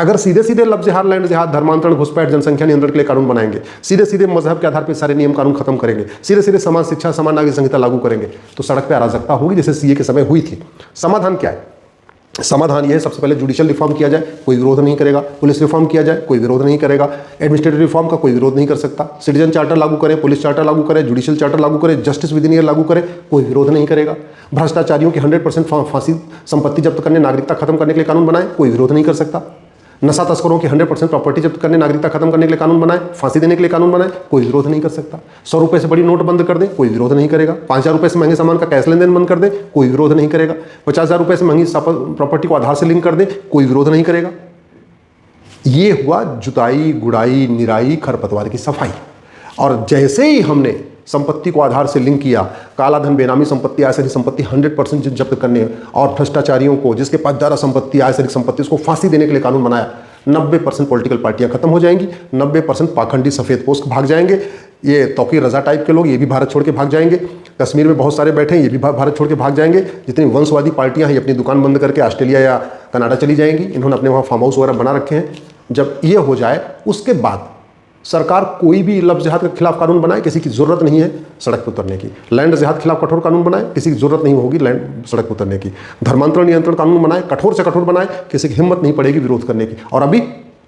अगर सीधे सीधे लफ्ज़ जिहाद, लैंड जिहाद, धर्मांतरण, घुसपैठ, जनसंख्या नियंत्रण के लिए कानून बनाएंगे, सीधे सीधे मजहब के आधार पर सारे नियम कानून खत्म करेंगे, सीधे सीधे समान शिक्षा, समान नागरिक संहिता लागू करेंगे, तो सड़क पर अराजकता होगी जैसे सीए के समय हुई थी। समाधान क्या है? समाधान यह है, सबसे पहले जुडिशियल रिफॉर्म किया जाए, कोई विरोध नहीं करेगा। पुलिस रिफॉर्म किया जाए, कोई विरोध नहीं करेगा। एडमिनिस्ट्रेटिव रिफॉर्म का कोई विरोध नहीं कर सकता। सिटीजन चार्टर लागू करें, पुलिस चार्टर लागू करें, जुडिशियल चार्टर लागू करें, जस्टिस विद इन ईयर लागू करें, कोई विरोध नहीं करेगा। भ्रष्टाचारियों की 100% फांसी, संपत्ति जब्त करने, नागरिकता खत्म करने के लिए कानून बनाए, कोई विरोध नहीं कर सकता। नशा तस्करों की 100% प्रॉपर्टी जब्त करने, नागरिकता खत्म करने के लिए कानून बनाए, फांसी देने के लिए कानून बनाए, कोई विरोध नहीं कर सकता। 100 रुपए से बड़ी नोट बंद कर दें, कोई विरोध नहीं करेगा। 5,000 रुपए से महंगे सामान का कैश लेन देन बंद कर दें, कोई विरोध नहीं करेगा। 50,000 रुपए से महंगी प्रॉपर्टी को आधार से लिंक कर दें, कोई विरोध नहीं करेगा। ये हुआ जुताई, गुड़ाई, निराई, खरपतवार की सफाई। और जैसे ही हमने संपत्ति को आधार से लिंक किया, काला धन, बेनामी संपत्ति, आय से अधिक संपत्ति 100% जब्त करने और भ्रष्टाचारियों को, जिसके पास ज़्यादा संपत्ति, आय से अधिक संपत्ति, उसको फांसी देने के लिए कानून बनाया, 90% पॉलिटिकल पार्टियां खत्म हो जाएंगी, 90% पाखंडी सफ़ेद पोस्ट भाग जाएंगे। ये तौकीर रजा टाइप के लोग, ये भी भारत छोड़ के भाग जाएंगे। कश्मीर में बहुत सारे बैठे हैं, ये भी भारत छोड़ के भाग जाएंगे। जितनी वंशवादी पार्टियां हैं, ये अपनी दुकान बंद करके ऑस्ट्रेलिया या कनाडा चली जाएंगी। इन्होंने अपने वहाँ फार्म हाउस वगैरह बना रखे हैं। जब ये हो जाए, उसके बाद सरकार कोई भी लफ्ज़ जिहाद के खिलाफ कानून बनाए, किसी की जरूरत नहीं है सड़क पर उतरने की। लैंड जिहाद के खिलाफ कठोर कानून बनाए, किसी की जरूरत नहीं होगी लैंड सड़क पर उतरने की। धर्मांतरण नियंत्रण कानून बनाए, कठोर से कठोर बनाए, किसी की हिम्मत नहीं पड़ेगी विरोध करने की। और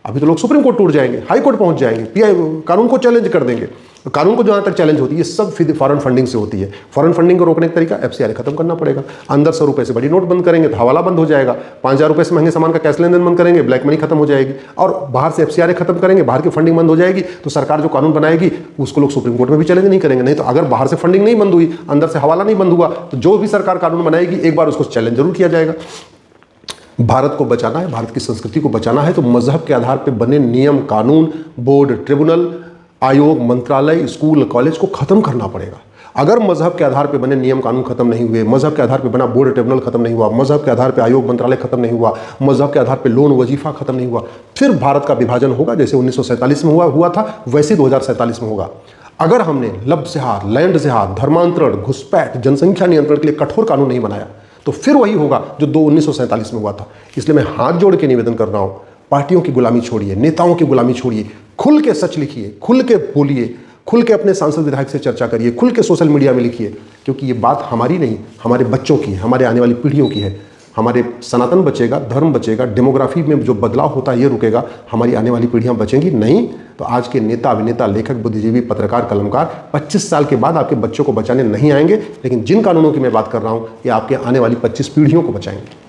अभी तो लोग सुप्रीम कोर्ट टूट जाएंगे, हाई कोर्ट पहुंच जाएंगे, पीआई कानून को चैलेंज कर देंगे। कानून को जहां तक चैलेंज होती है, ये सब फॉरेन फंडिंग से होती है। फॉरेन फंडिंग को रोकने का तरीका एफसीआर खत्म करना पड़ेगा। अंदर 100 रुपए से बड़ी नोट बंद करेंगे तो हवाला बंद हो जाएगा। 5,000 रुपए से महंगे सामान का कैश लेन देन बंद करेंगे, ब्लैक मनी खत्म हो जाएगी। और बाहर से एफसीआर खत्म करेंगे, बाहर की फंडिंग बंद हो जाएगी, तो सरकार जो कानून बनाएगी उसको लोग सुप्रीम कोर्ट में भी चैलेंज नहीं करेंगे। नहीं तो अगर बाहर से फंडिंग नहीं बंद हुई, अंदर से हवाला नहीं बंद हुआ, तो जो भी सरकार कानून बनाएगी एक बार उसको चैलेंज जरूर किया जाएगा। भारत को बचाना है, भारत की संस्कृति को बचाना है, तो मजहब के आधार पर बने नियम, कानून, बोर्ड, ट्रिब्यूनल, आयोग, मंत्रालय, स्कूल, कॉलेज को खत्म करना पड़ेगा। अगर मजहब के आधार पर बने नियम कानून खत्म नहीं हुए, मजहब के आधार पर बना बोर्ड, ट्रिब्यूनल खत्म नहीं हुआ, मजहब के आधार पर आयोग, मंत्रालय खत्म नहीं हुआ, मजहब के आधार पर लोन, वजीफा खत्म नहीं हुआ, फिर भारत का विभाजन होगा। जैसे 1947 में हुआ था, वैसे 2047 में होगा। अगर हमने लफ्ज़ जिहाद, लैंड जिहाद, धर्मांतरण, घुसपैठ, जनसंख्या नियंत्रण के लिए कठोर कानून नहीं बनाया, तो फिर वही होगा जो 1947 में हुआ था। इसलिए मैं हाथ जोड़ के निवेदन कर रहा हूं, पार्टियों की गुलामी छोड़िए, नेताओं की गुलामी छोड़िए, खुल के सच लिखिए, खुल के बोलिए, खुल के अपने सांसद विधायक से चर्चा करिए, खुल के सोशल मीडिया में लिखिए, क्योंकि ये बात हमारी नहीं, हमारे बच्चों की है, हमारे आने वाली पीढ़ियों की है। हमारे सनातन बचेगा, धर्म बचेगा, डेमोग्राफी में जो बदलाव होता है ये रुकेगा, हमारी आने वाली पीढ़ियां बचेंगी। नहीं तो आज के नेता, अभिनेता, लेखक, बुद्धिजीवी, पत्रकार, कलमकार 25 साल के बाद आपके बच्चों को बचाने नहीं आएंगे, लेकिन जिन कानूनों की मैं बात कर रहा हूं ये आपके आने वाली 25 पीढ़ियों को बचाएंगे।